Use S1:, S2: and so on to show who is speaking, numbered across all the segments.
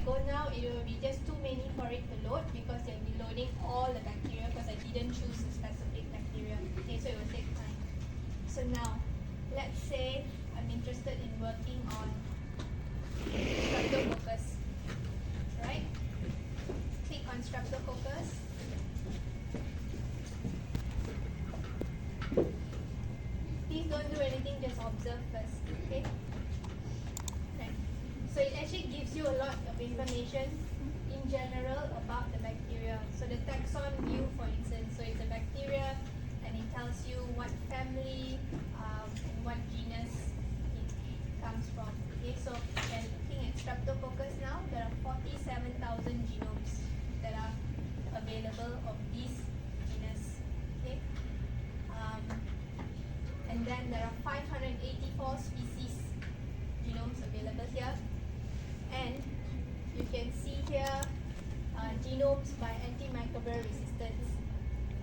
S1: go now, it will be just too many for it to load because they'll be loading all the bacteria because I didn't choose a specific bacteria. Okay, so it will take time. So now, let's say I'm interested in working on Streptococcus, right? Click on Streptococcus. Please don't do anything, just observe first, okay? Right. So it actually gives you a lot of information in general about the bacteria. So the taxon view, for instance, so it's a bacteria and it tells you what family and what genus it comes from. Okay, so when looking at Streptococcus now, there are 47,000 genomes that are available of this genus. Okay. And then there are 584 species genomes available here, and you can see here genomes by antimicrobial resistance.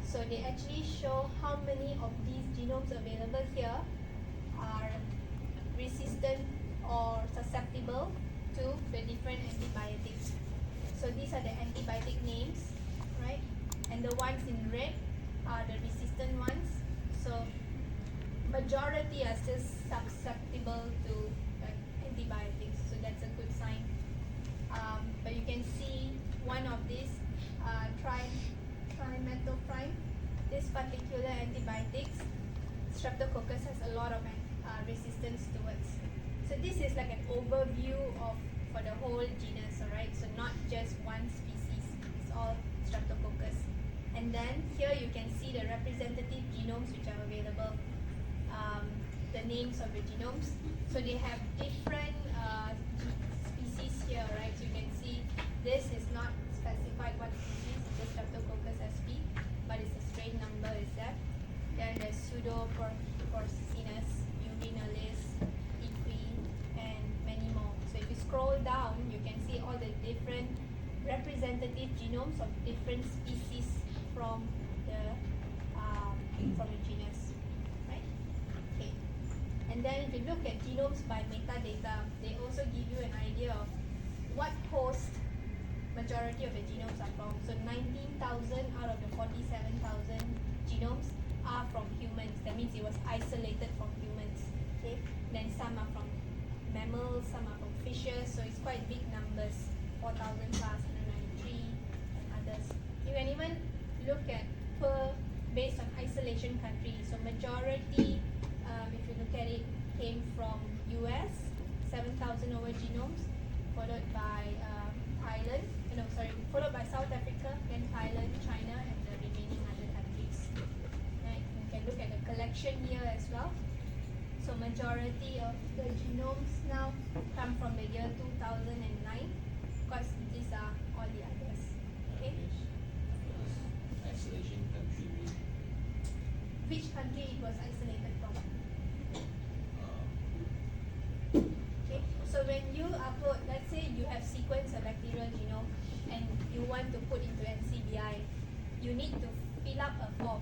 S1: So they actually show how many of these genomes available here are resistant or susceptible to the different antibiotics. So these are the antibiotic names, right? And the ones in red are the resistant ones. So majority are still susceptible to antibiotics, so that's a good sign. But you can see one of these trimethoprim, this particular antibiotics, Streptococcus has a lot of resistance towards. So this is like an overview of for the whole genus, alright? So not just one species, it's all Streptococcus. And then here you can see the representative genomes which are available. The names of the genomes. So they have different species here, right? So you can see this is not specified what species, the Streptococcus sp, but it's a strain number is that. Then there's Pseudoporcinus, urinalis, equi, and many more. So if you scroll down, you can see all the different representative genomes of different species from the genus. And then if you look at genomes by metadata, they also give you an idea of what host majority of the genomes are from. So 19,000 out of the 47,000 genomes are from humans. That means it was isolated from humans. Okay. Then some are from mammals, some are from fishes. So it's quite big numbers. 4,000 plus, 193, and others. You can even look at based on isolation country. So majority, if you look at it, came from US, 7,000 over genomes, followed by followed by South Africa, then Thailand, China, and the remaining other countries. Right? You can look at the collection here as well. So majority of the genomes now come from the year 2009. Of course, these are all the others. Okay.
S2: Isolation country.
S1: Which country it was isolated from? Okay. So when you upload, let's say you have sequenced a bacterial genome and you want to put into NCBI, you need to fill up a form.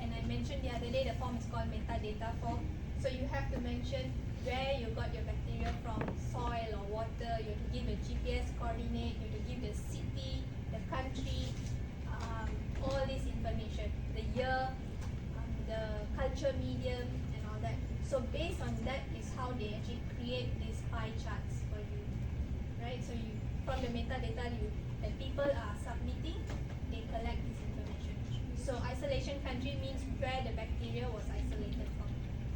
S1: And I mentioned the other day the form is called metadata form. So you have to mention where you got your bacteria from, soil or water. You have to give the GPS coordinate, you have to give the city, the country, all this information, the year, the culture medium, and all that. So based on that is how they actually create these pie charts for you, right? So you, from the metadata that people are submitting, they collect this information. So isolation country means where the bacteria was isolated from.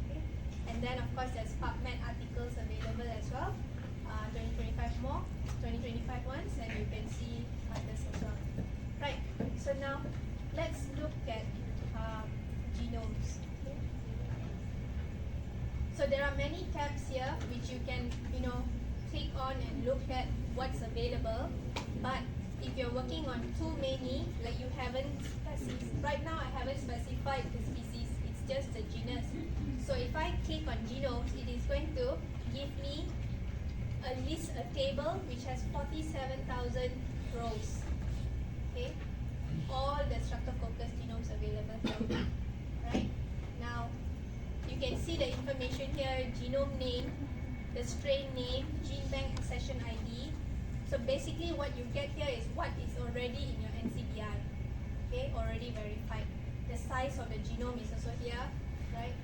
S1: Okay? And then of course there's PubMed articles available as well, 2025 more, 2025 ones, and you can see others as well. Right, so now let's look at genomes. Okay? So there are many tabs here which you can, click on and look at what's available. But if you're working on too many, like you haven't right now I haven't specified the species, it's just the genus. So if I click on genomes, it is going to give me a table which has 47,000 rows. Okay, all the Streptococcus genomes available here. Right now, you can see the information here: genome name, the strain name, gene bank accession ID. So basically what you get here is what is already in your NCBI, okay, already verified. The size of the genome is also here, right?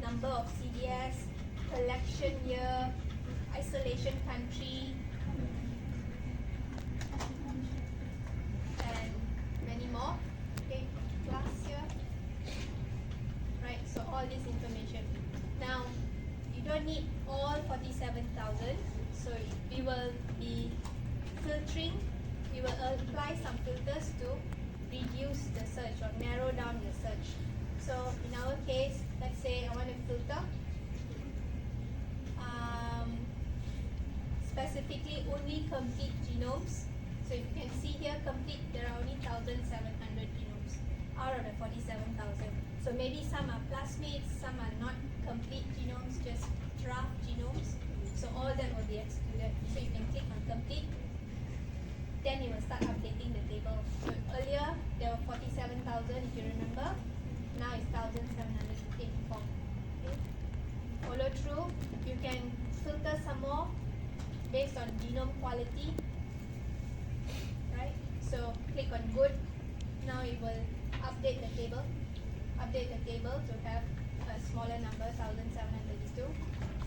S1: Number of CDS, collection year, isolation country, and many more. Okay, class here. Right, so all this information. Now, you don't need all 47,000, so we will be filtering, we will apply some filters to reduce the search or narrow down the search. So in our case, let's say I want to filter specifically only complete genomes. So if you can see here, complete, there are only 1,700 genomes out of the 47,000. So maybe some are plasmids, some are not complete genomes, just draft genomes. So all that will be excluded. So you can click on complete. Then you will start updating the table. So earlier there were 47,000 if you remember. Now it's 1,784. Okay. Follow through. You can filter some more based on genome quality. Right? So click on good. Now it will update the table. Update the table to have a smaller number, 1,732.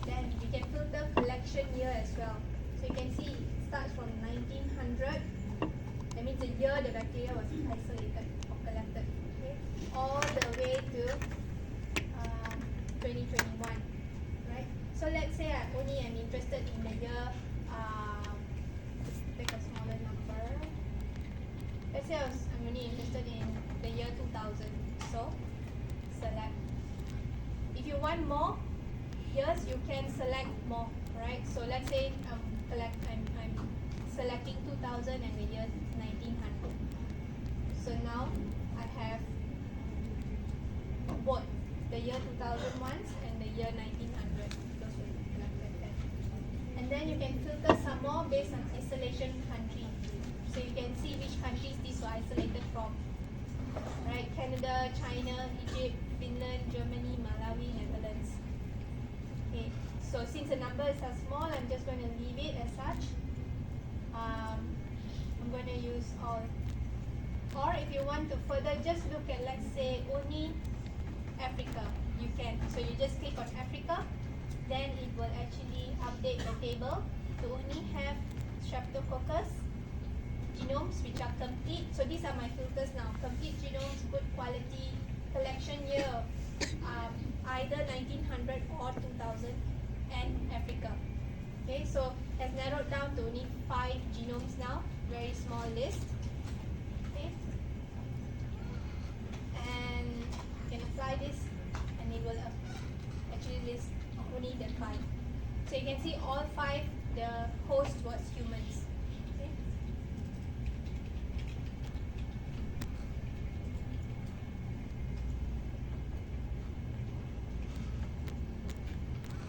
S1: Then we can filter collection year as well. So you can see it starts from 1900. That means the year the bacteria was isolated or collected. Okay? All the way to 2021. Right? So let's say I only am interested in the year, take a smaller number. Let's say I'm only interested in the year 2000. So select. If you want more years, you can select more, right? So let's say I'm selecting 2000 and the year 1900. So now I have both the year 2000 ones and the year 1900. Those will be selected there. And then you can filter some more based on isolation country. So you can see which countries these were isolated from. Right? Canada, China, Egypt, Finland, Germany, Malawi, Netherlands. Okay. So since the numbers are small, I'm just going to leave it as such. I'm going to use all. Or if you want to further just look at, let's say, only Africa, you can. So you just click on Africa, then it will actually update the table to only have Streptococcus genomes which are complete. So these are my filters now. Complete genomes, good quality, collection year, either 1900 or 2000, and Africa. Okay, so has narrowed down to only 5 genomes now, very small list. Okay, and you can apply this and it will actually list only the 5. So you can see all 5, the host was humans. Okay.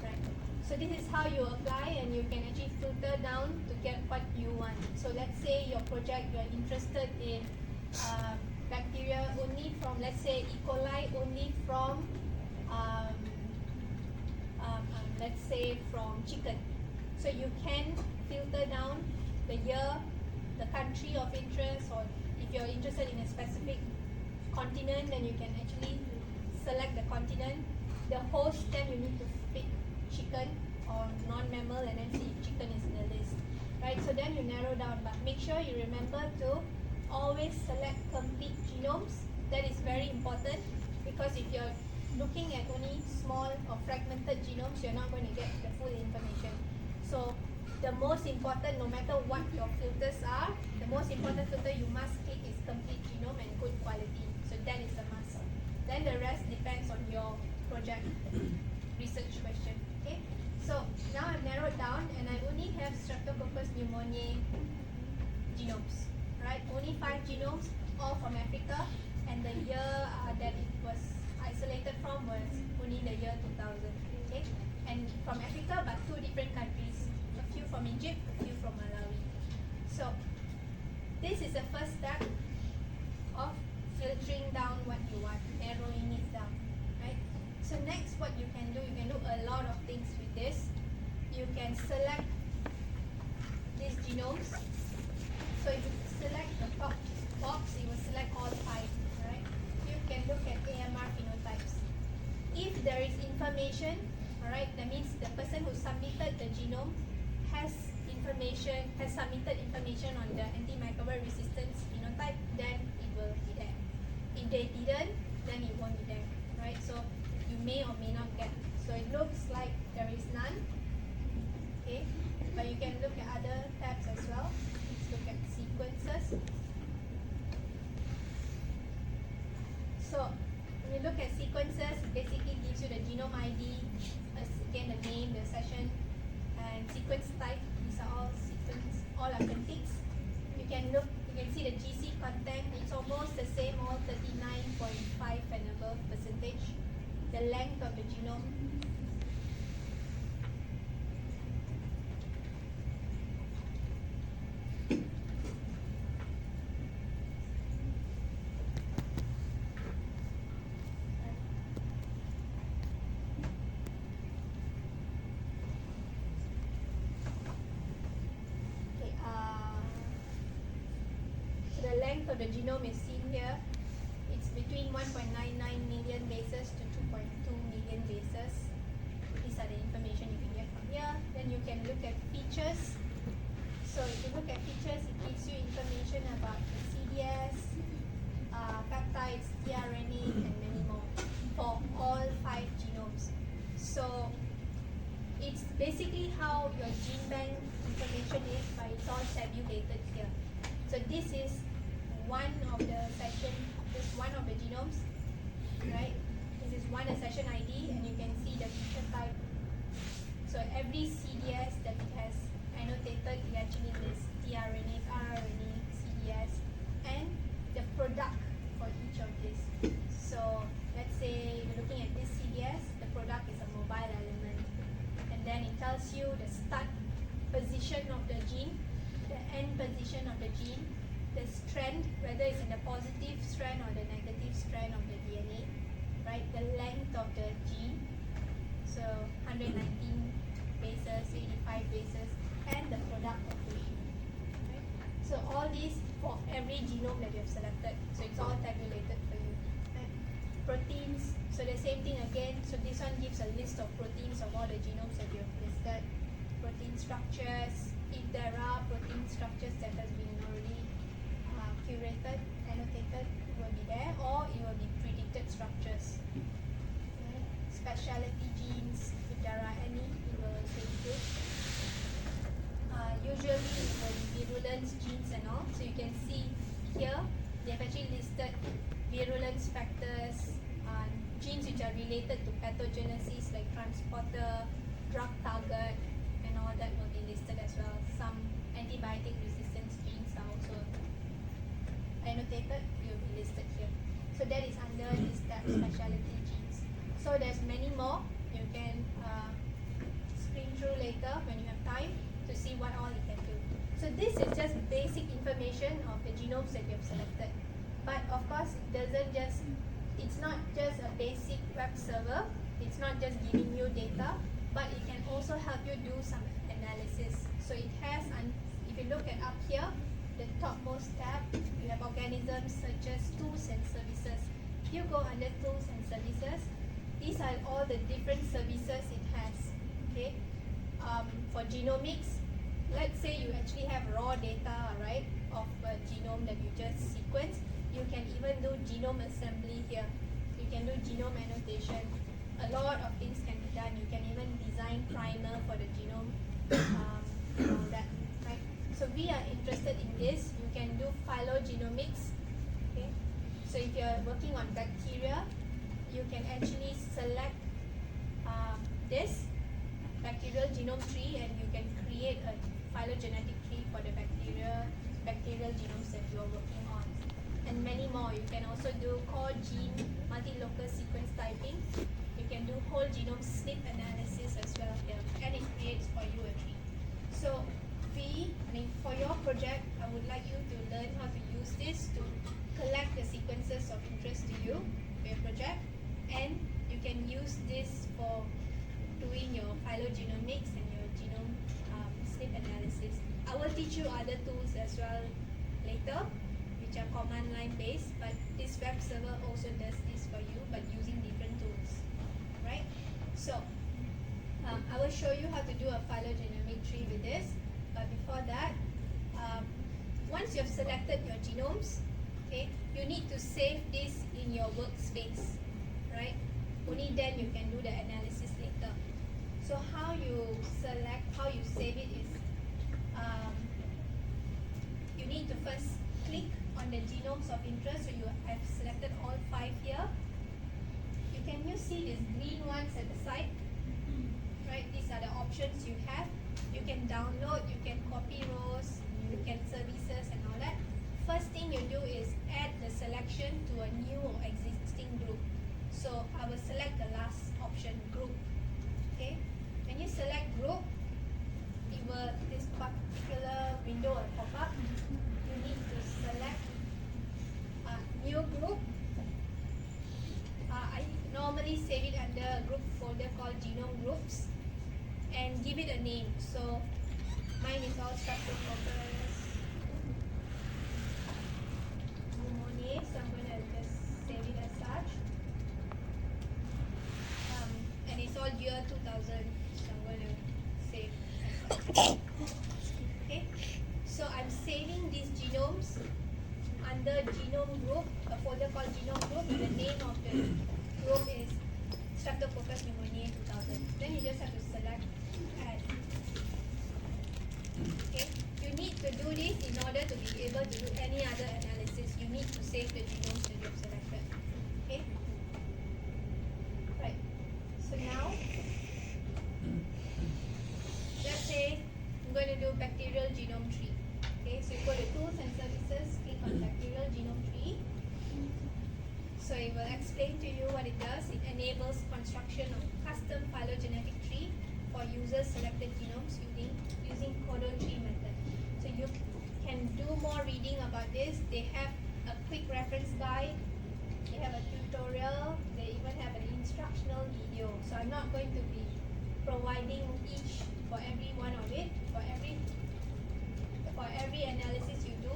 S1: Right. So this is how you apply, and you can actually filter down to get what you want. So let's say your project, you are interested in bacteria only from, let's say, E. coli only from, let's say, from chicken. So you can filter down the year, the country of interest, or if you're interested in a specific continent, then you can actually select the continent. The host, then you need to pick chicken or non-mammal and then see if chicken is in the list. Right, so then you narrow down, but make sure you remember to always select complete genomes. That is very important, because if you're looking at only small or fragmented genomes, you're not going to get the full information. So the most important, no matter what your filters are, the most important filter you must click is complete genome and good quality. So that is a must. Then the rest depends on your project research question. Okay. So now I've narrowed down and I only have Streptococcus pneumoniae genomes. Right? Only 5 genomes, all from Africa, and the year that it was isolated from was only the year 2000. Okay? And from Africa, but 2 different countries. A few from Egypt, a few from Malawi. So this is the first step of filtering down what you want, narrowing it down. Right? So next, what you can do a lot of things with this. You can select these genomes information, alright, that means the person who submitted the genome has submitted information on the antimicrobial resistance phenotype, then it will be there. If they didn't, then it won't be there, right? So you may or may not get. So it looks like there is none, okay? But you can look at other tabs as well. Let's look at sequences. So when you look at sequences, it basically gives you the genome ID, again the name, the session, and sequence type. These are all authentics. You can see the GC content. It's almost the same, all 39.5 and above percentage. The length of the genome. Of the genome is seen here. It's between 1.99 million bases to 2.2 million bases. These are the information you can get from here. Then you can look at features. So if you look at features, it gives you information about the CDS, peptides, tRNA, and many more for all 5 genomes. So it's basically how your gene bank information is, but it's all tabulated here. So this is one of the session, this one of the genomes, right? This is one accession ID, and you can see the feature type. So every CDS that it has annotated, it actually lists tRNA, rRNA, CDS, and the product for each of this. So let's say you're looking at this CDS, the product is a mobile element, and then it tells you the start position of the gene, the end position of the gene, the strand, whether it's in the positive strand or the negative strand of the DNA, right? The length of the gene, so 119 bases, 85 bases, and the product of the gene, right? So all these for every genome that you have selected, so it's all tabulated for you. Right? Proteins, so the same thing again, so this one gives a list of proteins of all the genomes that you have listed. Protein structures, if there are protein structures that has been already curated, annotated, it will be there, or it will be predicted structures. Okay. Specialty genes, if there are any, it will also include. Usually it will be virulence genes and all. So you can see here, they have actually listed virulence factors, genes which are related to pathogenesis like transporter, drug target, and all that will be listed as well. Some antibiotic resistance genes are also annotated, will be listed here. So that is under this tab, specialty genes. So there's many more. You can screen through later when you have time to see what all it can do. So this is just basic information of the genomes that you have selected. But of course, it's not just a basic web server. It's not just giving you data, but it can also help you do some analysis. So it has, if you look at up here, the topmost tab, you have organisms such as tools and services. If you go under tools and services, these are all the different services it has. Okay, for genomics, let's say you actually have raw data, right, of a genome that you just sequenced. You can even do genome assembly here. You can do genome annotation. A lot of things can be done. You can even design primer for the genome, and all that. Right? So we are interested in this. You can do phylogenomics. Okay. So if you're working on bacteria, you can actually select this bacterial genome tree, and you can create a phylogenetic tree for the bacterial genomes that you're working on. And many more. You can also do core gene multi-local sequence typing. You can do whole genome SNP analysis as well here, and it creates for you a tree. So for your project, I would like you to learn how to use this to collect the sequences of interest to you for your project, and you can use this for doing your phylogenomics and your genome SNP analysis. I will teach you other tools as well later, which are command line based, but this web server also does this for you, but using different tools, right? So I will show you how to do a phylogenetic tree with this. But before that, once you have selected your genomes, okay, you need to save this in your workspace, right? Only then you can do the analysis later. So how you save it is, you need to first click on the genomes of interest. So you have selected all 5 here. You see these green ones at the side, right? These are the options you have. You can download, you can copy rows, you can services and all that. First thing you do is add the selection to a new or existing group. So I will select the last option, group. Okay, when you select group, this particular window will pop up. You need to select new group. I normally save it under a group folder called genome groups and give it a name. So mine is all structural focus pneumonia, so I'm going to just save it as such. And it's all year 2000, so I'm going to save as such. Okay, so I'm saving these genomes under genome group, a folder called genome group, and the name of the group is Streptococcus pneumoniae 2000. Then you just have to select add. Okay, you need to do this in order to be able to do any other analysis. You need to save the genomes that you have selected. Okay, right. So now, let's say I'm going to do bacterial genome tree. Okay, so you go to tools and services, click on bacterial genome tree. So it will explain to you what it does. It enables construction of custom phylogenetic tree for users selected genomes using codon tree method. So you can do more reading about this. They have a quick reference guide. They have a tutorial. They even have an instructional video. So I'm not going to be providing each for every one of it. For every analysis you do,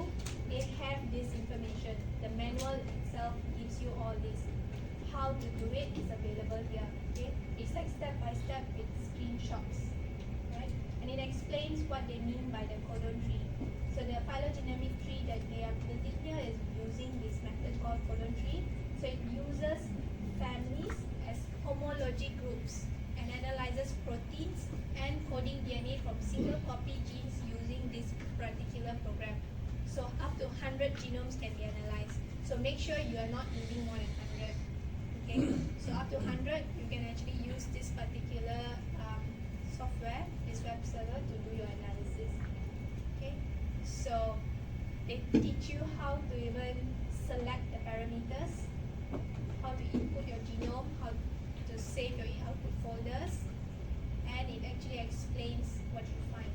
S1: they have this information. The manual itself gives you all this. How to do it is available here. Okay, it's like step by step with screenshots, right? And it explains what they mean by the codon tree. So the phylogenetic tree that they are building here is using this method called codon tree. So it uses families as homology groups and analyzes proteins and coding DNA from single copy genes using this particular program. So up to 100 genomes can be analyzed. So make sure you are not using more than 100. Okay, so up to 100 you can actually use this particular software, this web server, to do your analysis. Okay, so they teach you how to even select the parameters, how to input your genome, how to save your output folders, and it actually explains what you find,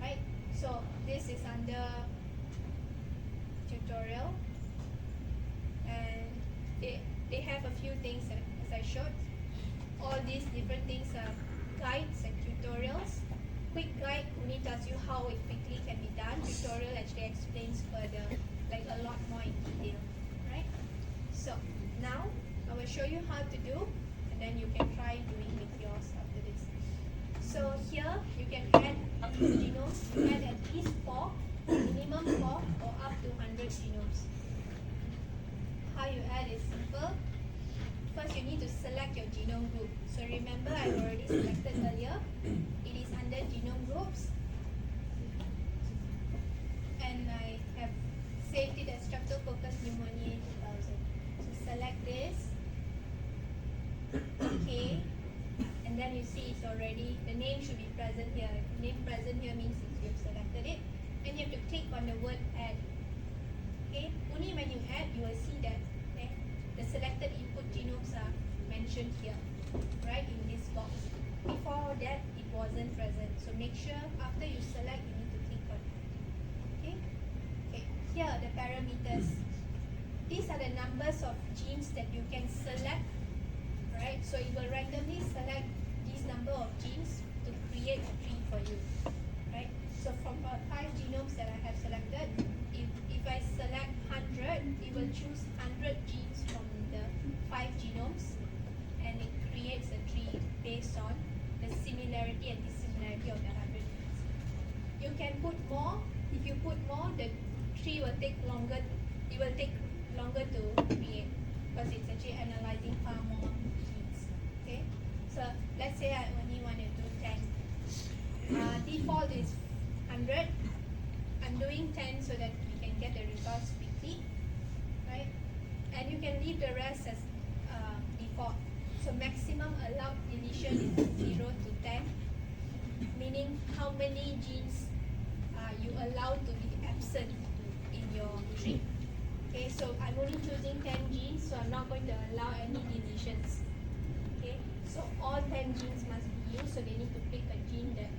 S1: right? So this is under tutorial, and they have a few things as I showed. All these different things are guides and tutorials. Quick guide only tells you how it quickly can be done. Tutorial actually explains further, like a lot more in detail, right? So now I will show you how to do, and then you can try doing with yours after this. So here you can add up to genomes. You add at least 4, minimum 4, or up to 100 genomes. How you add is simple. First you need to select your genome group. So remember I've already selected earlier. It is under genome groups. And I have saved it as Streptococcus pneumoniae 2000. So select this. Okay. And then you see it's already, the name should be present here. Name present here means you've selected it. And you have to click on the word add. Okay. Only when you add, you will see that the selected input genomes are mentioned here, right, in this box. Before that, it wasn't present. So make sure after you select, you need to click on it. Okay. Okay. Here are the parameters. These are the numbers of genes that you can select, right? So it will randomly select these number of genes to create a tree for you, right? So from 5 genomes that I have selected, if I select 100, it will choose 100 genes from the 5 genomes, and it creates a tree similarity and dissimilarity of the 100 genes. You can put more. If you put more, the tree will take longer. It will take longer to create because it's actually analyzing far more genes. Okay, so let's say I only want to do 10. Default is 100. I'm doing 10 so that we can get the results quickly, right? And you can leave the rest as default. So maximum allowed deletion is 0 to 10, meaning how many genes you allowed to be absent in your tree. Okay, so I'm only choosing 10 genes, so I'm not going to allow any deletions. Okay, so all 10 genes must be used, so they need to pick a gene that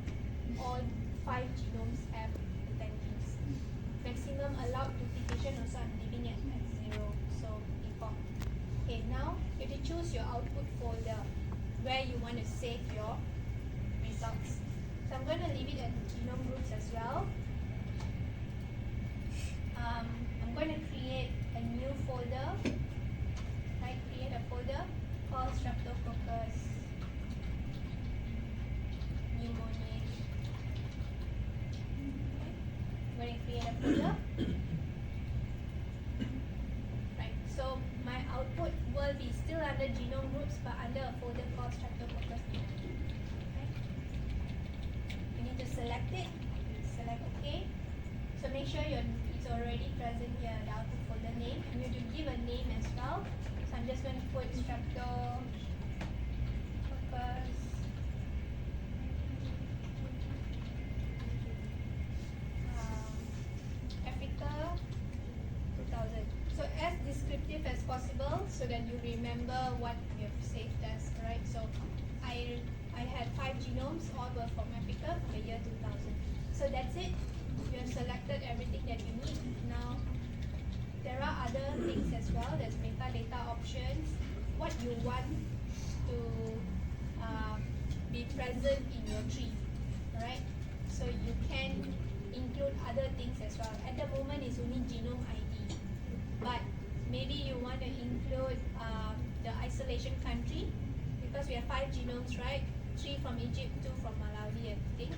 S1: all 5 genomes have the 10 genes. Maximum allowed duplication also I'm leaving it at 0, so default. Okay, now you have to choose your output folder where you want to save your results. So I'm going to leave it at genome groups as well. I'm going to create a new folder. Right, create a folder called Streptococcus pneumoniae. Okay. I'm going to create a folder. Right, so my output will be still under genome groups but under a folder called Streptococcus pneumoniae. Okay. You need to select it. Select OK. So make sure it's already present here, the output folder name, and you have to give a name as well. So I'm just going to put Streptococcus Africa 2000. So as descriptive as possible so that you remember what you have saved as, right? So I had 5 genomes, all were from Africa from the year 2000. So that's it. You have selected everything that you need. Now, there are other things as well. There's metadata options. What you want to be present in your tree, right? So you can include other things as well. At the moment, it's only genome ID, but maybe you want to include the isolation country because we have 5 genomes, right? 3 from Egypt, 2 from Malawi, I think.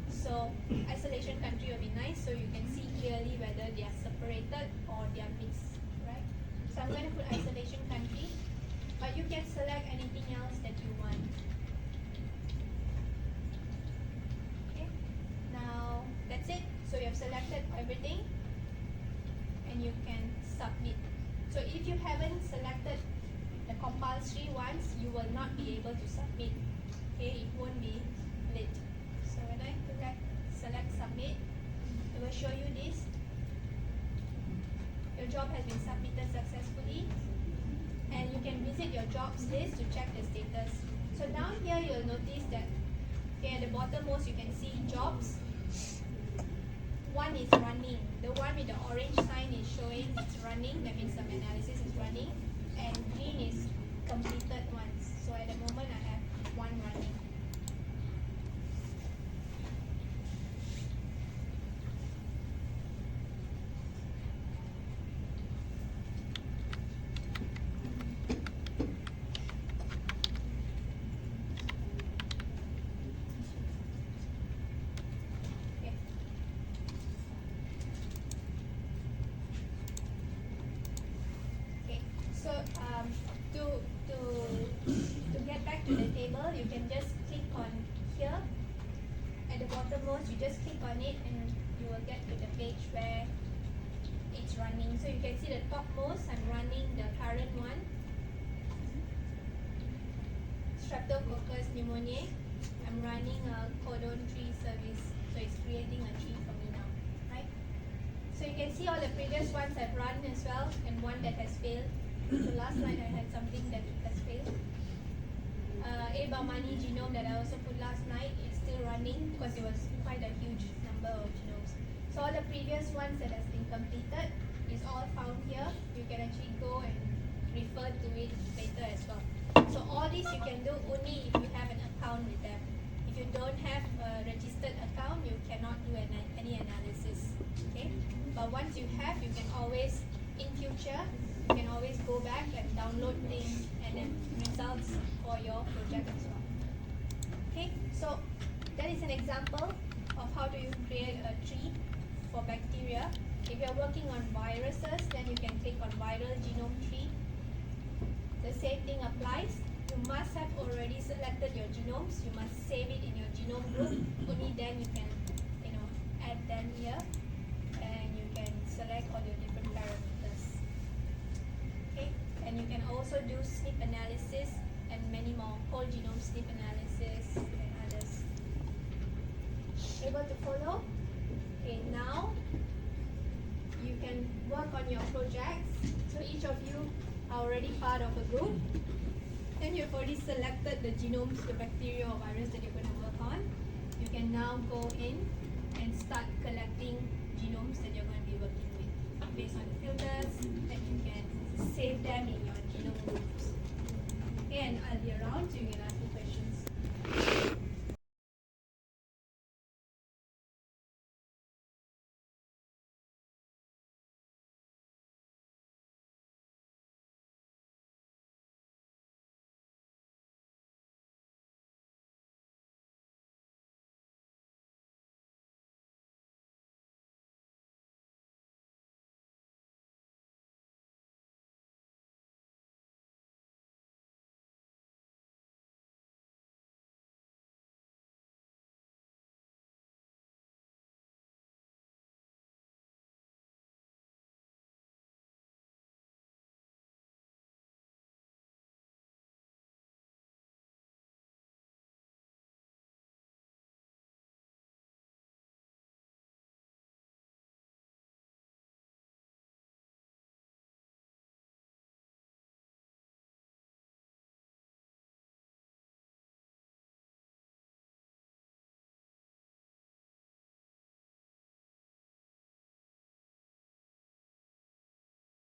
S1: So isolation country will be nice, so you can see clearly whether they are separated or they are mixed, right? So I'm going to put isolation country, but you can select anything else that you want. Okay, now that's it. So you have selected everything, and you can submit. So if you haven't selected the compulsory ones, you will not be able to submit. Okay, it won't be lit. So when I select submit, it will show you this. Your job has been submitted successfully, and you can visit your jobs list to check the status. So down here you'll notice that okay, at the bottommost you can see jobs. One is running. The one with the orange sign is showing it's running, that means some analysis is running, and green is completed ones. So at the moment I have one running. So to get back to the table, you can just click on here. At the bottommost, you just click on it and you will get to the page where it's running. So you can see the topmost, I'm running the current one, Streptococcus pneumoniae. I'm running a codon tree service, so it's creating a tree for me now, right? So you can see all the previous ones I've run as well, and one that has failed. So last night I had something that has failed. A Baumani genome that I also put last night is still running because it was quite a huge number of genomes. So all the previous ones that has been completed is all found here. You can actually go and refer to it later as well. So all this you can do only if you have an account with them. If you don't have a registered account, you cannot do any analysis. Okay? But once you have, you can always, in future, you can always go back and download things and then results for your project as well. Okay. Okay, so that is an example of how do you create a tree for bacteria. If you're working on viruses, then you can click on viral genome tree. The same thing applies. You must have already selected your genomes. You must save it in your genome group. Only then you can, add them here, and you can select all your different parameters. Okay, and you can also do SNP analysis and many more, whole genome SNP analysis and others. Able to follow? Okay, now you can work on your projects. So each of you are already part of a group. Then you've already selected the genomes, the bacteria or virus that you're going to work on. You can now go in and start collecting genomes that you're going to be working with based on the filters, and you can save them in your genome groups. Okay, and I'll be around so you can ask